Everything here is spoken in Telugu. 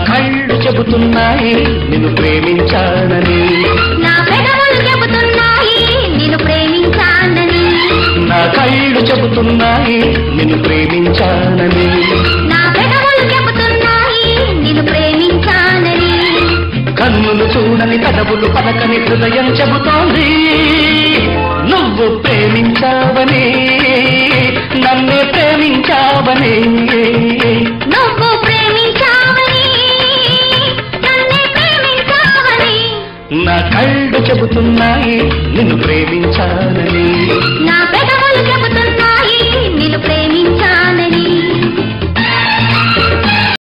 కళ్ళు చెబుతున్నాయి నిన్ను ప్రేమించానని, నా పెదవులు చెబుతున్నాయి నిన్ను ప్రేమించానని, నా కళ్ళు చెబుతున్నాయి నిన్ను ప్రేమించానని, నా పెదవులు చెబుతున్నాయి నిన్ను ప్రేమించానని, కన్నులు చూడని కదవులు పలకని హృదయం చెబుతోంది నువ్వు ప్రేమించావని, నన్నే ప్రేమించావని, నువ్వు ప్రేమించావని నన్నే ప్రేమించావని, నా కళ్ళు చెబుతున్నాయి నిన్ను ప్రేమించానని.